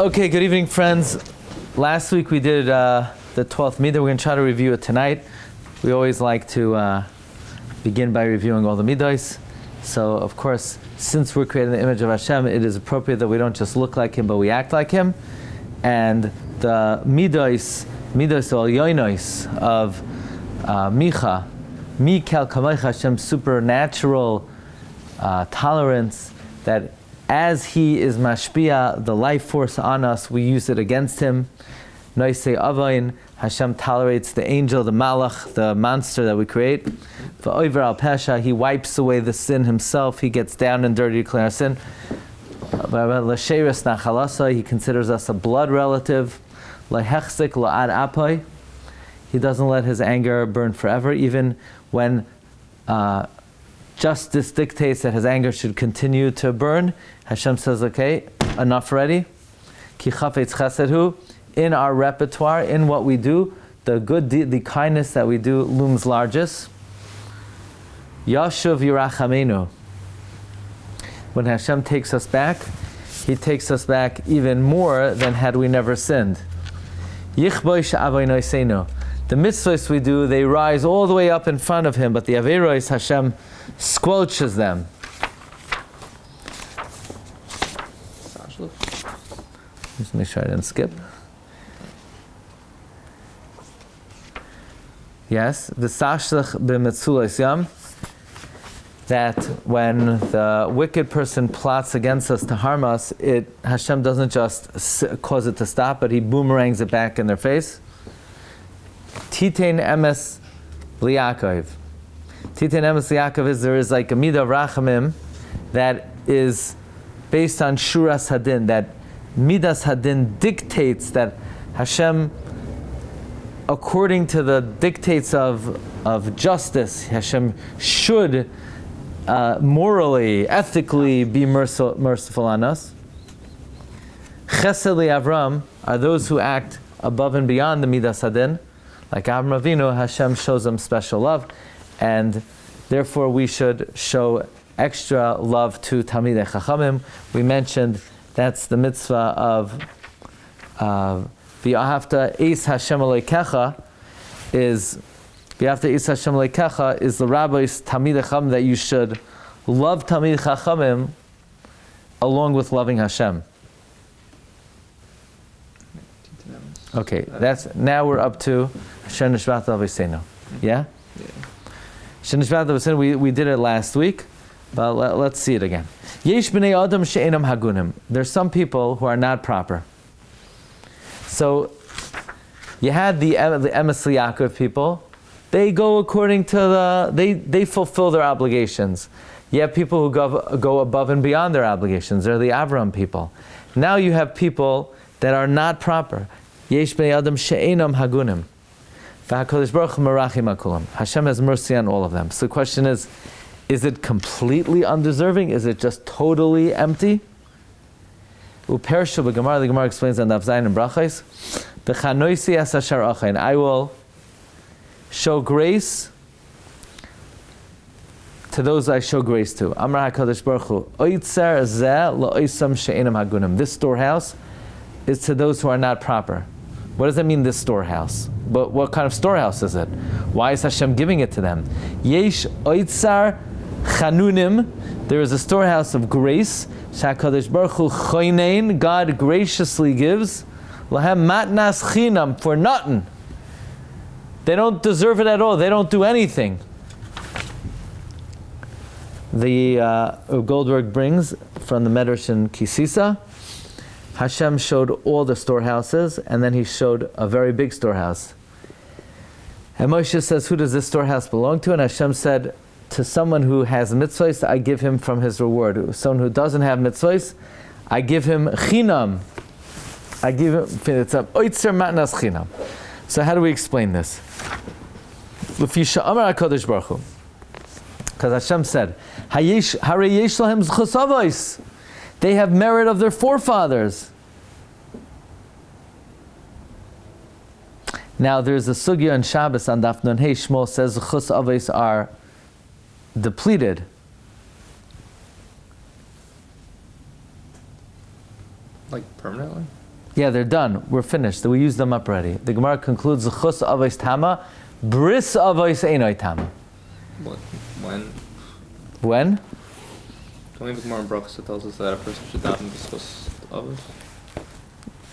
Okay, good evening, friends. Last week we did the 12th Middah. We're going to try to review it tonight. We always like to begin by reviewing all the Middahs. So, of course, since we're creating the image of Hashem, it is appropriate that we don't just look like Him, but we act like Him. And the Middahs or Yoinos of Micha, Mikel Kamecha, Hashem's supernatural tolerance, that as He is mashpia, the life force on us, we use it against Him. Noisei Avain, Hashem tolerates the angel, the malach, the monster that we create. V'oiver al pesha, He wipes away the sin Himself. He gets down and dirty to clean our sin. L'sheres nachalasa, He considers us a blood relative. L'hechzik la'ad apai, He doesn't let His anger burn forever, even when justice dictates that His anger should continue to burn. Hashem says, okay, enough already. Ki chafetz chesed hu. In our repertoire, in what we do, the good deed, the kindness that we do looms largest. Yashuv yirachamenu. When Hashem takes us back, He takes us back even more than had we never sinned. Yichboish avoinoseinu. The mitzvahs we do, they rise all the way up in front of Him, but the averos, Hashem squelches them. Just make sure I didn't skip. Yes, v'sashlech b'metzulas yam, that when the wicked person plots against us to harm us, Hashem doesn't just cause it to stop, but He boomerangs it back in their face. Titein emes li'akov. Titein emes li'akov is there is like a midah of rachamim that is based on shuras hadin, that midas hadin dictates that Hashem, according to the dictates of justice, Hashem should morally, ethically be merciful on us. Chesed li'Avram are those who act above and beyond the midas hadin. Like Avram Avinu, Hashem shows them special love, and therefore we should show extra love to Talmidei Chachamim. We mentioned that's the mitzvah of V'ahavta Eis Hashem Elokecha is V'ahavta Eis Hashem Elokecha is the rabbi's Talmidei Chachamim, that you should love Talmidei Chachamim along with loving Hashem. Okay, now we're up to Nishbatah V'seinu. Yeah? Nishbatah V'seinu, we did it last week, but let's see it again. Yesh b'nei adam she'enam hagunim. There's some people who are not proper. So, you had the Emes Yaakov people. They go according to they fulfill their obligations. You have people who go above and beyond their obligations. They're the Avram people. Now you have people that are not proper. Yesh b'nei adam she'enam hagunim. V'HaKadosh Baruch Hu merachim hakulam. Hashem has mercy on all of them. So the question is it completely undeserving? Is it just totally empty? Upershu b'Gemara, the Gemara explains on Daf Zayin and Brachos, B'chanoisi es ashar achain, I will show grace to those I show grace to. Amar HaKadosh Baruch Hu, Oitzer zeh lo'oisam she'enam hagunim. This storehouse is to those who are not proper. What does that mean, this storehouse? But what kind of storehouse is it? Why is Hashem giving it to them? Yesh oitzar chanunim. There is a storehouse of grace. Shakadosh Baruch Hu choinein. God graciously gives. Lahem matnas chinam, for nothing. They don't deserve it at all. They don't do anything. The Goldberg brings from the Medrash in Kisisa, Hashem showed all the storehouses, and then He showed a very big storehouse. And Moshe says, who does this storehouse belong to? And Hashem said, to someone who has mitzvahs, I give him from his reward. Someone who doesn't have mitzvahs, I give him chinam. I give him, it's a oitzer matnas chinam. So how do we explain this? L'fisha amar HaKadosh Baruch Hu. Because Hashem said, Hareyesh lahem zchus avos. They have merit of their forefathers. Now there's a sugya on Shabbos on Daf Nun Hey, Shmuel says zchus avos are depleted. Like permanently? Yeah, they're done. We're finished. We used them up already. The Gemara concludes Zechus Avos Tama, Bris Avos Einoi Tama. What? When? When? Don't we have a Gemara in Brachos that tells us that a person should not discuss Avos?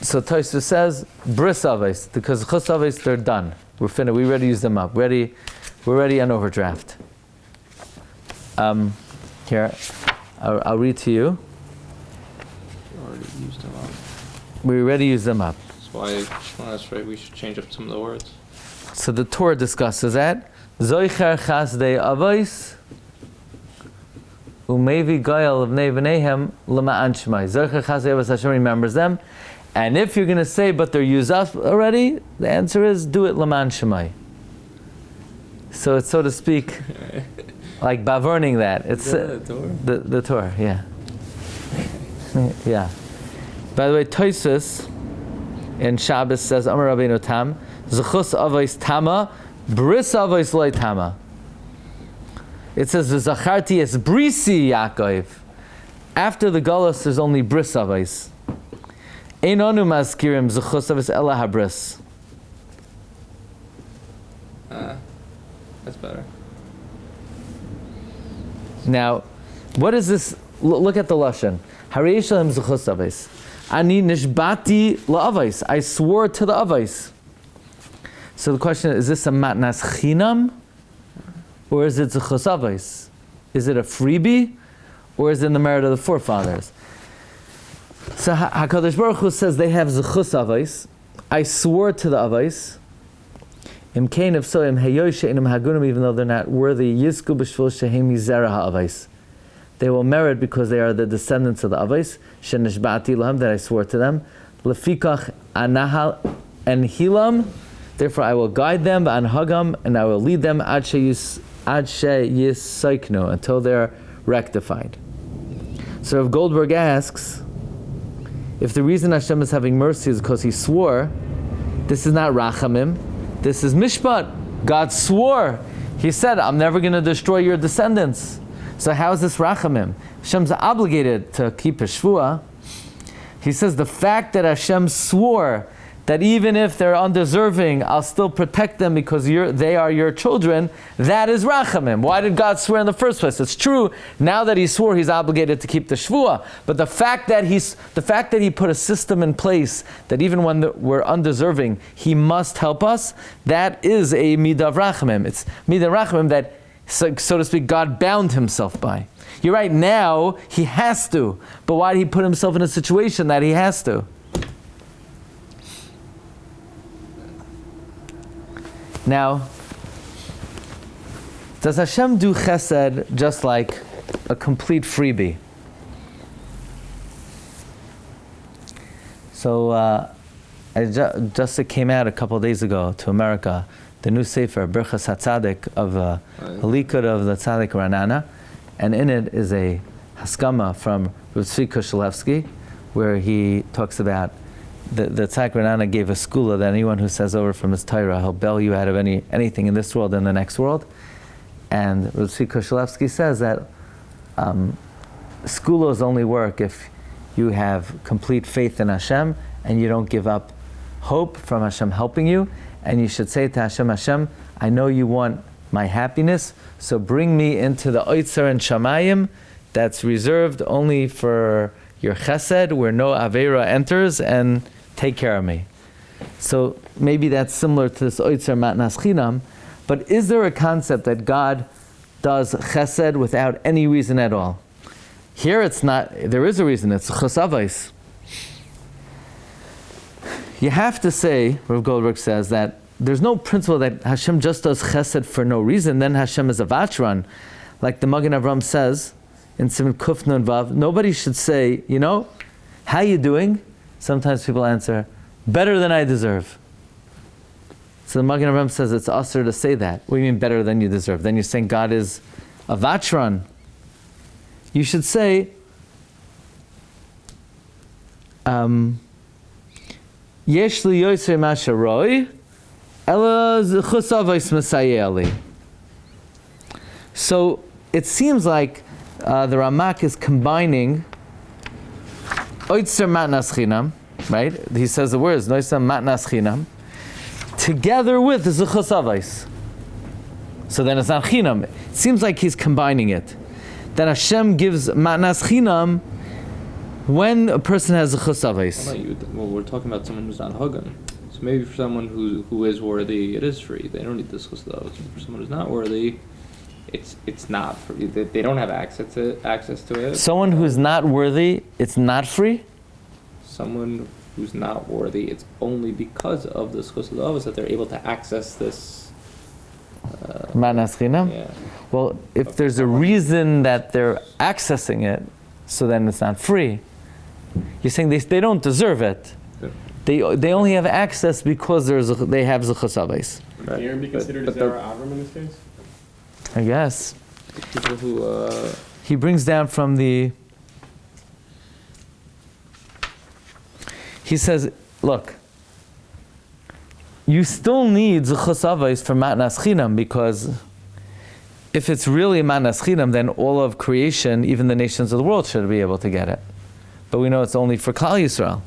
So Tosfos says Bris Avos, because Zechus Avos, they're done. We're finished. We already used them up. We're ready on overdraft. Here, I'll read to you. We already used them up. We already used them up. That's right. We should change up some of the words. So the Torah discusses that. Zoicher chasdei avos umevi goyal of nevenehem lema'an shmai. Zoicher chasdei avos, Hashem remembers them. And if you're going to say, but they're used up already, the answer is, do it lema'an shmai. So it's, so to speak, like baverning that. It's the Torah? The Torah, yeah. Yeah. By the way, Tosfos in Shabbos says, Amar Rabbeinu Tam, Zechus Avos Tama, Bris Avos Loi Tama. It says, V'zacharti es brisi Yaakov. After the Galus, there's only Bris Avos. Ein anu mazkirim Zechus Avos ela habris. That's better. Now, what is this? Look at the Lashon. Harei shalem Zechus Avos. Ani nishbati la'avos. I swore to the avos. So the question is this a matnas chinam? Or is it zechus avos? Is it a freebie? Or is it in the merit of the forefathers? So HaKadosh Baruch Hu says they have zechus avos. I swore to the avos. Im kain if so, im heyoy she'enim hagunim, even though they're not worthy, yizku b'shvil shehem yizera ha'avos. They will merit because they are the descendants of the Avos, Shenishbati Lahem, that I swore to them. Lefikach Anahal and Hilam, therefore I will guide them, Anhagam, and I will lead them Ad Sheyisaiknu, until they are rectified. So if Goldberg asks, if the reason Hashem is having mercy is because He swore, this is not Rachamim, this is Mishpat. God swore. He said, I'm never going to destroy your descendants. So how is this Rachamim? Hashem's obligated to keep His shvuah. He says the fact that Hashem swore that even if they're undeserving, I'll still protect them because they are your children, that is Rachamim. Why did God swear in the first place? It's true, now that He swore, He's obligated to keep the shvuah. But the fact that He put a system in place that even when we're undeserving, He must help us, that is a Middah of Rachamim. It's Middah of Rachamim that, so to speak, God bound Himself by. You're right, now He has to. But why did He put Himself in a situation that He has to? Now, does Hashem do chesed just like a complete freebie? So, it came out a couple of days ago to America, the new Sefer, Birchas HaTzadik, of Likud of the Tzadik Ranana, and in it is a Haskama from Rav Tzvi Kushelevsky, where he talks about the Tzadik Ranana gave a skula that anyone who says over from his Torah, he'll bail you out of anything in this world and the next world. And Rav Tzvi Kushelevsky says that skulas only work if you have complete faith in Hashem and you don't give up hope from Hashem helping you. And you should say to Hashem, Hashem, I know you want my happiness, so bring me into the Oitzer and Shamayim that's reserved only for your chesed, where no Aveira enters, and take care of me. So maybe that's similar to this Oitzer Matnas Chinam, but is there a concept that God does chesed without any reason at all? Here it's not, there is a reason, it's chesavais. You have to say, Rav Goldberg says, that there's no principle that Hashem just does chesed for no reason, then Hashem is a vatran. Like the Magen Avram says in Siman Kuf Nun Vav, nobody should say, how you doing? Sometimes people answer, better than I deserve. So the Magen Avram says it's usher to say that. What do you mean better than you deserve? Then you're saying God is a vatran. You should say, Yesh li yoser masharoi, ela zechusavos mesayeli. So it seems like the Ramak is combining oitzer matnas chinam right? He says the words noisam matnas chinam together with zechus avos. So then it's not chinam. It seems like he's combining it. That Hashem gives matnas chinam when a person has zechus avos. Well, we're talking about someone who's not hagan. So maybe for someone who is worthy, it is free. They don't need this zechus avos. For someone who's not worthy, it's not free. They don't have access to it. Someone who's not worthy, it's not free? Someone who's not worthy, it's only because of the zechus avos that they're able to access this. Matnas chinam? Yeah. Well, if there's a reason that they're accessing it, so then it's not free. You're saying they don't deserve it. Yeah. They only have access because they have zechus avos. Can Aaron be considered a Zera Avram in this case? I guess. People who He brings down from the... He says, look, you still need zechus avos for matnas chinam, because if it's really matnas chinam, then all of creation, even the nations of the world, should be able to get it. But we know it's only for Klal Yisrael.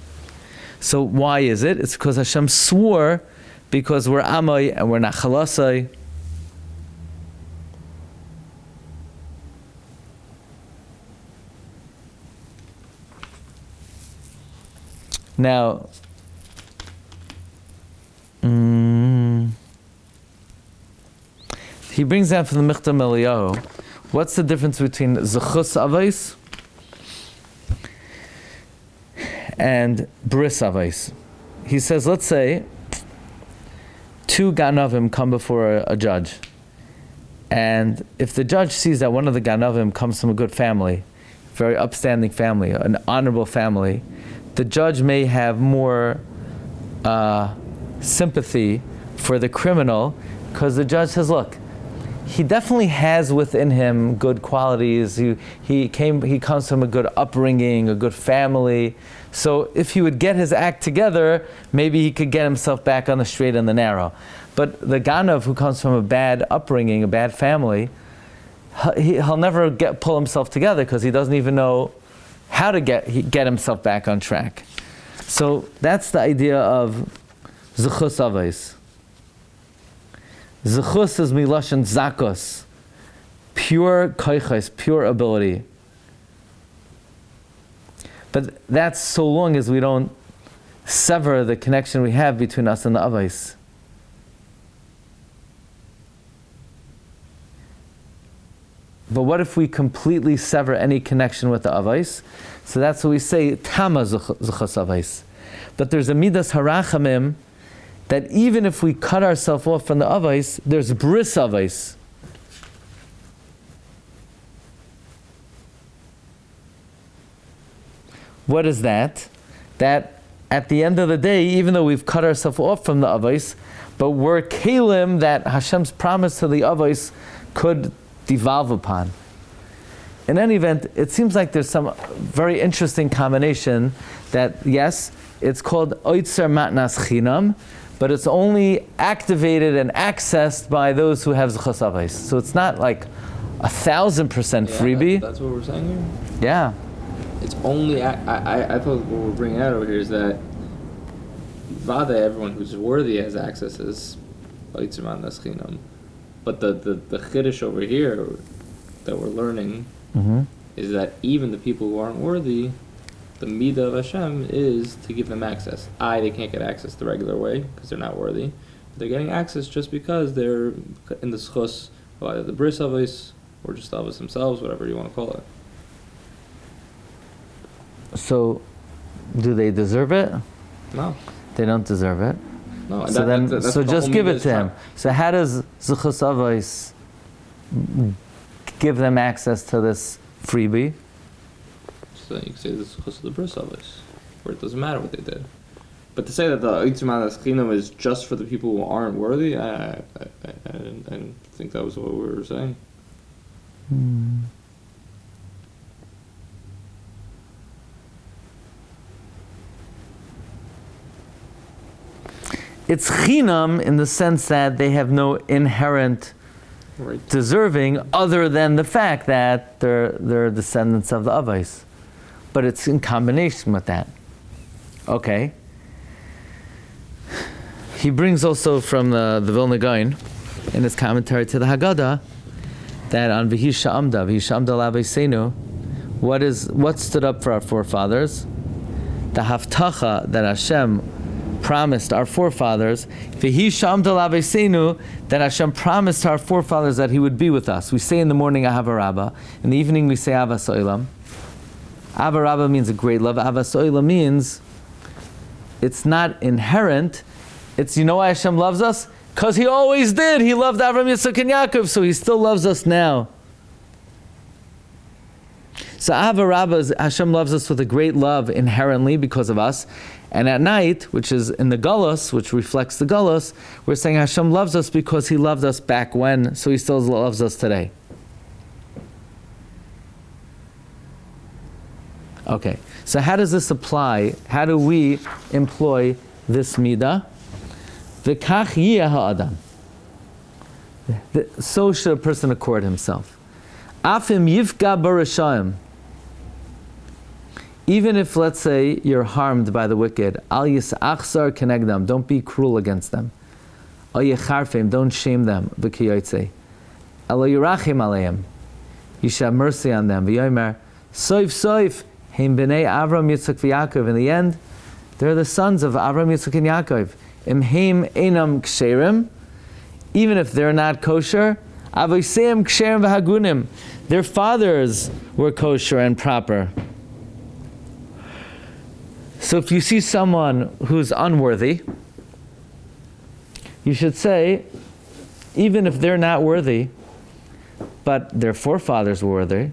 So why is it? It's because Hashem swore, because we're amay and we're not chalasai. Now, he brings down from the Middah Eliyahu, what's the difference between zechus avos and bris avos? He says, let's say, two ganavim come before a judge, and if the judge sees that one of the ganavim comes from a good family, very upstanding family, an honorable family, the judge may have more sympathy for the criminal, because the judge says, look, he definitely has within him good qualities. He comes from a good upbringing, a good family. So if he would get his act together, maybe he could get himself back on the straight and the narrow. But the ganav who comes from a bad upbringing, a bad family, he'll never pull himself together, because he doesn't even know how to get himself back on track. So that's the idea of zechus avos. Zechus is milashon zakos, pure koiches, pure ability. But that's so long as we don't sever the connection we have between us and the avos. But what if we completely sever any connection with the avos? So that's what we say, tama zechus avos. But there's a midas harachamim, that even if we cut ourselves off from the avos, there's bris avos. What is that? That at the end of the day, even though we've cut ourselves off from the avos, but we're kalim that Hashem's promise to the avos could devolve upon. In any event, it seems like there's some very interesting combination that, yes, it's called oitzer matnas chinam, but it's only activated and accessed by those who have zechus avos. So it's not like 1,000% freebie. That's what we're saying here? Yeah. It's only... I thought what we're bringing out over here is that Vada, everyone who's worthy has access as oitzer matnas chinam. But the chiddush over here that we're learning is that even the people who aren't worthy, the Middah of Hashem is to give them access. They can't get access the regular way because they're not worthy. But they're getting access just because they're in the schus of either the bris avos or just avos themselves, whatever you want to call it. So, do they deserve it? No. They don't deserve it. No. So that's so just give it to him. So how does zechus avos give them access to this freebie? So you can say this is schus of the bris avos, where it doesn't matter what they did. But to say that the oitzer matnas chinam is just for the people who aren't worthy, I didn't think that was what we were saying. It's chinam in the sense that they have no inherent deserving, other than the fact that they're descendants of the avos. But it's in combination with that. Okay. He brings also from the Vilna Gaon in his commentary to the Haggadah that on V'hisha Amda L'Aveisenu, what stood up for our forefathers? The Haftacha that Hashem promised our forefathers, V'hisha Amda L'Aveisenu, that Hashem promised our forefathers that He would be with us. We say in the morning Ahava Rabbah, in the evening we say Avas Olam. Ahava Rabbah means a great love. Avas Olam means it's not inherent. It's, you know why Hashem loves us? Because He always did. He loved Avram, Yitzchak, and Yaakov, so He still loves us now. So Ahava Rabbah is Hashem loves us with a great love inherently because of us. And at night, which is in the Galus, which reflects the Galus, we're saying Hashem loves us because He loved us back when, so He still loves us today. Okay, so how does this apply? How do we employ this Middah? V'kach yiyeh ha'adam. So should a person accord himself. Afim yifga b'rashayim. Even if, let's say, you're harmed by the wicked, al yisachzar kenegdam, don't be cruel against them. Al yecharfim, don't shame them. V'kiyotzei. Elo yirachim aleim, you should have mercy on them. V'yomer, soif, heim b'nei Avram, Yitzchak, v'Yaakov. In the end, they're the sons of Avram, Yitzchak, and Yaakov. Imheim einam ksherim, even if they're not kosher, avoseim ksherim v'hagunim, their fathers were kosher and proper. So if you see someone who's unworthy, you should say, even if they're not worthy, but their forefathers were worthy,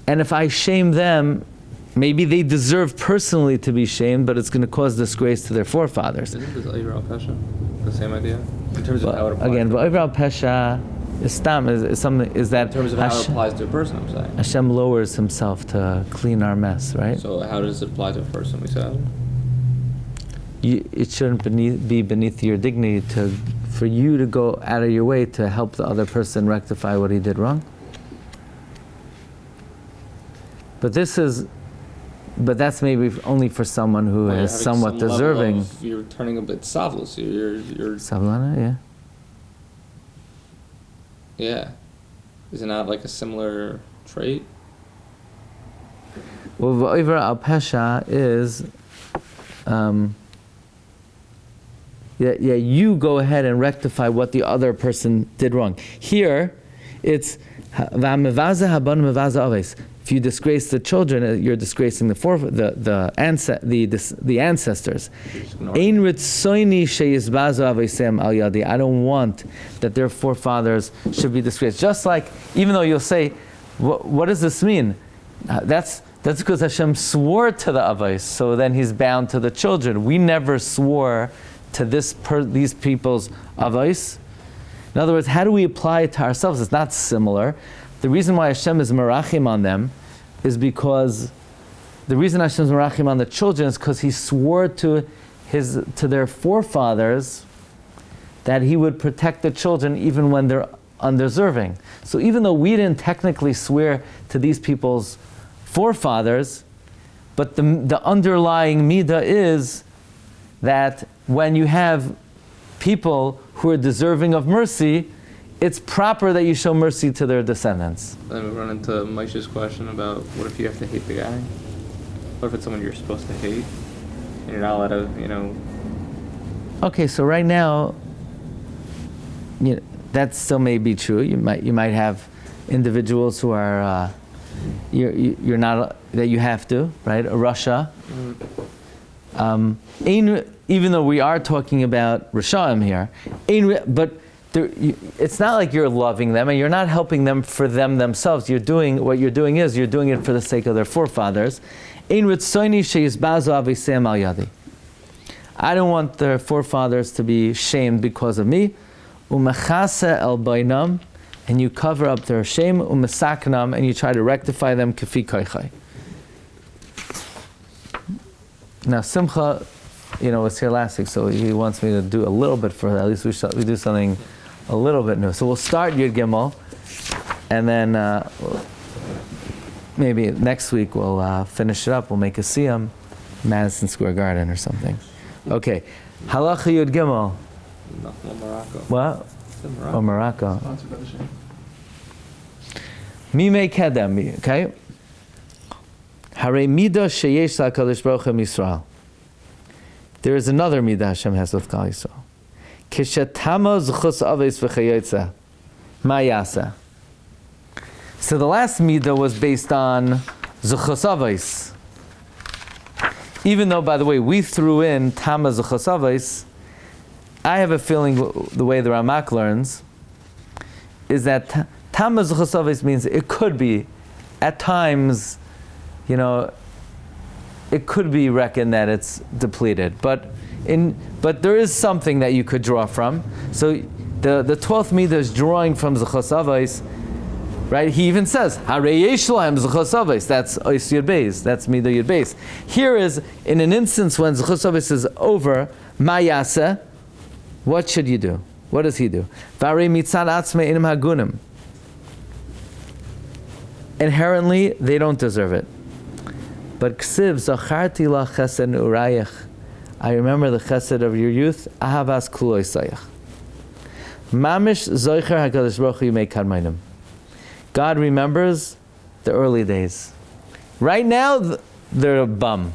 and if I shame them, maybe they deserve personally to be shamed, but it's going to cause disgrace to their forefathers. Isn't this Oiver al Pesha the same idea? In terms of how it applies. Again, Oiver al Pesha is stam, is something, is that in terms of how it applies to a person, I'm saying. Hashem lowers Himself to clean our mess, right? So how does it apply to a person, we said? It shouldn't be beneath your dignity for you to go out of your way to help the other person rectify what he did wrong. But that's maybe only for someone who is somewhat deserving. You're turning a bit savlus. You're Savlana, yeah. Yeah. Is it not like a similar trait? Well, V'oiver al Pesha is, you go ahead and rectify what the other person did wrong. Here, it's V'amevazeh haban mevazeh aves. If you disgrace the children, you're disgracing the ancestors. Ein ritzoini sheyizbazu avosem al yadi. I don't want that their forefathers should be disgraced. Just like, even though you'll say, what does this mean? That's because Hashem swore to the avos, so then He's bound to the children. We never swore to these people's avos. In other words, how do we apply it to ourselves? It's not similar. The reason why Hashem is merachim on them is because the reason Hashem is merachim on the children is because He swore to their forefathers that He would protect the children even when they're undeserving. So even though we didn't technically swear to these people's forefathers, but the underlying midah is that when you have people who are deserving of mercy, it's proper that you show mercy to their descendants. Then we run into Moshe's question about what if you have to hate the guy? What if it's someone you're supposed to hate and you're not allowed to, Okay, so right now, that still may be true. You might have individuals who are you're not that you have to, right? A Russia. Even though we are talking about Rishaim here, but it's not like you're loving them and you're not helping them for them themselves. What you're doing it for the sake of their forefathers. I don't want their forefathers to be shamed because of me. And you cover up their shame, and you try to rectify them kafi koichai. Now Simcha, was here last week, so he wants me to do a little bit for that. At least we do something a little bit new. So we'll start Yud Gimel, and then maybe next week we'll finish it up. We'll make a siyam, Madison Square Garden or something. Okay. Halacha Yud Gimel. Morocco. What? Morocco. Oh, Morocco. Sponsored by the Shem. Mimei Kedem. Okay. Hare Middah sheyesh LaKadosh Baruch Hu Yisrael. There is another Middah Hashem has with Klal Yisrael. Kishetama zchus aves v'chayotza. Ma yasa. So the last Middah was based on zchus aves. Even though, by the way, we threw in Tama zchus aves, I have a feeling the way the Ramak learns is that Tama zchus aves means it could be, at times, it could be reckoned that it's depleted, but there is something that you could draw from. So the 12th Middah is drawing from Zechus Avos, right? He even says Harei Yesh Lahem Zechus Avos. That's Ois Yud Beis. That's Middah Yud Beis. Here is in an instance when Zechus Avos is over. Ma Yaseh. What should you do? What does he do? Varei Mitzad Atzmei Inim Hagunim. Inherently, they don't deserve it. But Ksiv Zacharti La Chesed Urayich. I remember the chesed of your youth. Ahavas Kuloi Sayach. Mamish Zoicher HaKadosh Baruch Hu Yimei Kadmainim. God remembers the early days. Right now, they're a bum.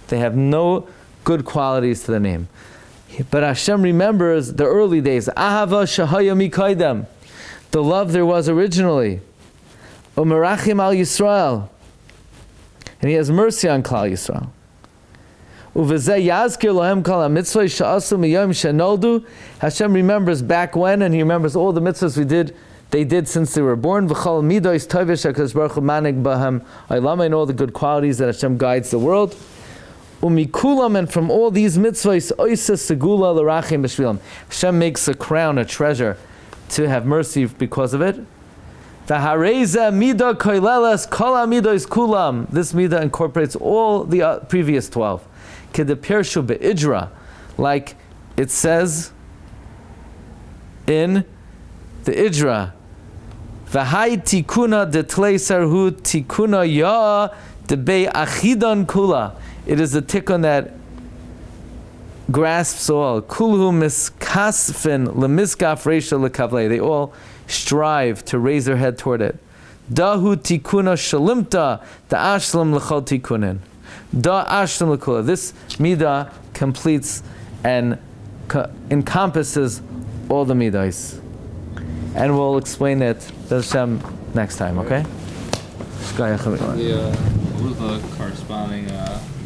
They have no good qualities to the name. But Hashem remembers the early days. Ahava Shahaya Mikaidem. The love there was originally. Umerachim al Yisrael. And He has mercy on Klal Yisrael. Hashem remembers back when, and He remembers all the mitzvahs they did since they were born. And all the good qualities that Hashem guides the world. And from all these mitzvahs, Hashem makes a crown, a treasure, to have mercy because of it. This Middah incorporates all the previous 12. Like it says in the Idra, V'hai tikuna detlei sarhu tikuna ya debei achidan kula. It is a tikkun that grasps all. Kulhu miskasfin lemiskaf reisha lekavlei. They all strive to raise their head toward it. Dahu tikuna shalimta da'ashlam l'chol tikunin. Da'ashlam l'kula. This Middah completes and encompasses all the Middahs. And we'll explain it, Hashem, next time, okay? What was the corresponding